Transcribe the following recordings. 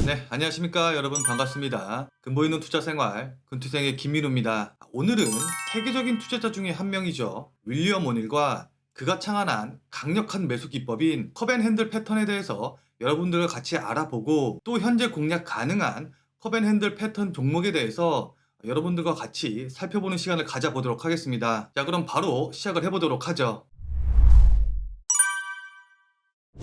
네, 안녕하십니까 여러분, 반갑습니다. 근본 있는 투자 생활 근투생의 김민우입니다. 오늘은 세계적인 투자자 중에 한 명이죠. 윌리엄 오닐과 그가 창안한 강력한 매수 기법인 컵앤핸들 패턴에 대해서 여러분들과 같이 알아보고, 또 현재 공략 가능한 컵앤핸들 패턴 종목에 대해서 여러분들과 같이 살펴보는 시간을 가져보도록 하겠습니다. 자, 그럼 바로 시작을 해보도록 하죠.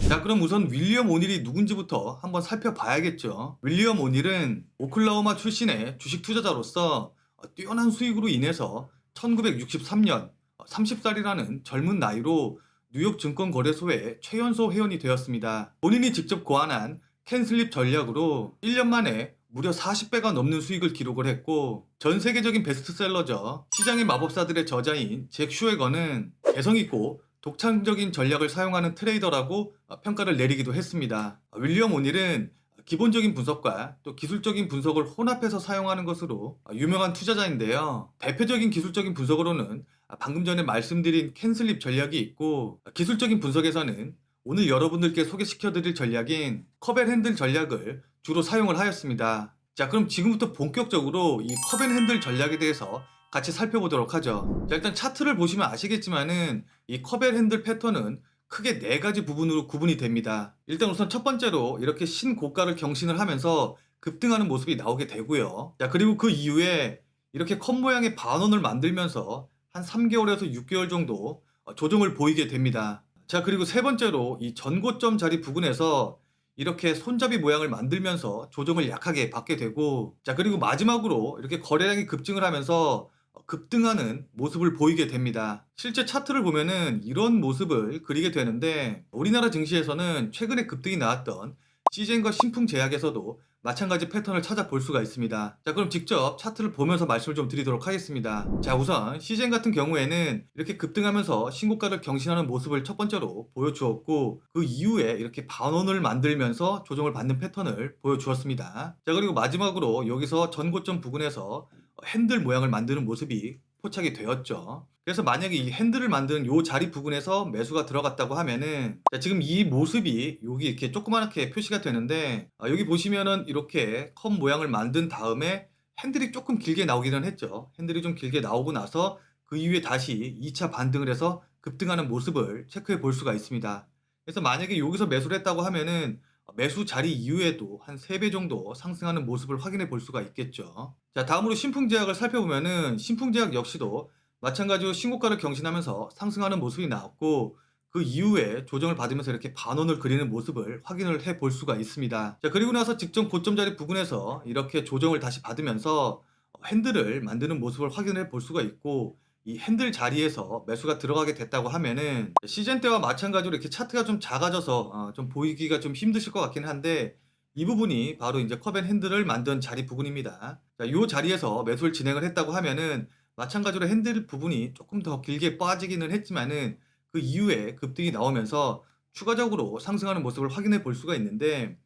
자, 그럼 우선 윌리엄 오닐이 누군지부터 한번 살펴봐야겠죠. 윌리엄 오닐은 오클라호마 출신의 주식 투자자로서 뛰어난 수익으로 인해서 1963년 30살이라는 젊은 나이로 뉴욕 증권거래소의 최연소 회원이 되었습니다. 본인이 직접 고안한 캔슬립 전략으로 1년 만에 무려 40배가 넘는 수익을 기록을 했고, 전 세계적인 베스트셀러죠. 시장의 마법사들의 저자인 잭 슈에거는 개성있고 독창적인 전략을 사용하는 트레이더라고 평가를 내리기도 했습니다. 윌리엄 오닐은 기본적인 분석과 또 기술적인 분석을 혼합해서 사용하는 것으로 유명한 투자자인데요. 대표적인 기술적인 분석으로는 방금 전에 말씀드린 캔슬립 전략이 있고, 기술적인 분석에서는 오늘 여러분들께 소개시켜드릴 전략인 컵앤핸들 전략을 주로 사용을 하였습니다. 자, 그럼 지금부터 본격적으로 이 컵앤핸들 전략에 대해서 같이 살펴보도록 하죠. 자, 일단 차트를 보시면 아시겠지만은 이 컵앤핸들 패턴은 크게 네 가지 부분으로 구분이 됩니다. 일단 우선 첫 번째로 이렇게 신고가를 경신을 하면서 급등하는 모습이 나오게 되고요. 자, 그리고 그 이후에 이렇게 컵 모양의 반원을 만들면서 한 3개월에서 6개월 정도 조정을 보이게 됩니다. 자, 그리고 세 번째로 이 전고점 자리 부근에서 이렇게 손잡이 모양을 만들면서 조정을 약하게 받게 되고, 자, 그리고 마지막으로 이렇게 거래량이 급증을 하면서 급등하는 모습을 보이게 됩니다. 실제 차트를 보면은 이런 모습을 그리게 되는데, 우리나라 증시에서는 최근에 급등이 나왔던 시젠과 신풍제약에서도 마찬가지 패턴을 찾아볼 수가 있습니다. 자, 그럼 직접 차트를 보면서 말씀을 좀 드리도록 하겠습니다. 자, 우선 시젠 같은 경우에는 이렇게 급등하면서 신고가를 경신하는 모습을 첫 번째로 보여주었고, 그 이후에 이렇게 반원을 만들면서 조정을 받는 패턴을 보여주었습니다. 자, 그리고 마지막으로 여기서 전고점 부근에서 핸들 모양을 만드는 모습이 포착이 되었죠. 그래서 만약에 이 핸들을 만드는 요 자리 부분에서 매수가 들어갔다고 하면은, 자, 지금 이 모습이 여기 이렇게 조그맣게 표시가 되는데, 여기 보시면은 이렇게 컵 모양을 만든 다음에 핸들이 조금 길게 나오기는 했죠. 핸들이 좀 길게 나오고 나서 그 이후에 다시 2차 반등을 해서 급등하는 모습을 체크해 볼 수가 있습니다. 그래서 만약에 여기서 매수를 했다고 하면은 매수 자리 이후에도 한 3배 정도 상승하는 모습을 확인해 볼 수가 있겠죠. 자, 다음으로 신풍제약을 살펴보면은 신풍제약 역시도 마찬가지로 신고가를 경신하면서 상승하는 모습이 나왔고, 그 이후에 조정을 받으면서 이렇게 반원을 그리는 모습을 확인을 해 볼 수가 있습니다. 자, 그리고 나서 직전 고점 자리 부근에서 이렇게 조정을 다시 받으면서 핸들을 만드는 모습을 확인해 볼 수가 있고, 이 핸들 자리에서 매수가 들어가게 됐다고 하면은 시즌 때와 마찬가지로 이렇게 차트가 좀 작아져서 좀 보이기가 좀 힘드실 것 같긴 한데, 이 부분이 바로 이제 컵앤핸들을 만든 자리 부분입니다. 자, 이 자리에서 매수를 진행을 했다고 하면은 마찬가지로 핸들 부분이 조금 더 길게 빠지기는 했지만은 그 이후에 급등이 나오면서 추가적으로 상승하는 모습을 확인해 볼 수가 있는데,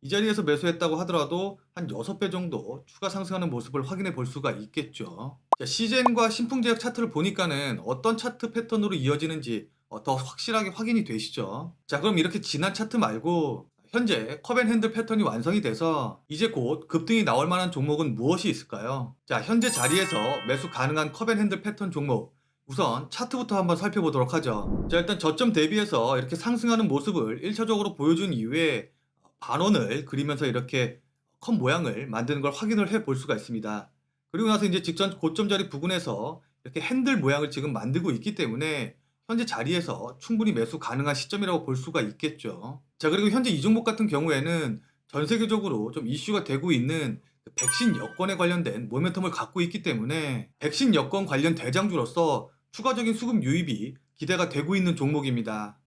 이 자리에서 매수했다고 하더라도 한 6배 정도 추가 상승하는 모습을 확인해 볼 수가 있겠죠. 자, 시젠과 신풍제약 차트를 보니까는 어떤 차트 패턴으로 이어지는지 더 확실하게 확인이 되시죠. 자, 그럼 이렇게 지난 차트 말고 현재 컵앤핸들 패턴이 완성이 돼서 이제 곧 급등이 나올 만한 종목은 무엇이 있을까요? 자, 현재 자리에서 매수 가능한 컵앤핸들 패턴 종목, 우선 차트부터 한번 살펴보도록 하죠. 자, 일단 저점 대비해서 이렇게 상승하는 모습을 1차적으로 보여준 이후에 반원을 그리면서 이렇게 컵 모양을 만드는 걸 확인을 해 볼 수가 있습니다. 그리고 나서 이제 직전 고점 자리 부근에서 이렇게 핸들 모양을 지금 만들고 있기 때문에 현재 자리에서 충분히 매수 가능한 시점이라고 볼 수가 있겠죠. 자, 그리고 현재 이 종목 같은 경우에는 전 세계적으로 좀 이슈가 되고 있는 그 백신 여권에 관련된 모멘텀을 갖고 있기 때문에 백신 여권 관련 대장주로서 추가적인 수급 유입이 기대가 되고 있는 종목입니다.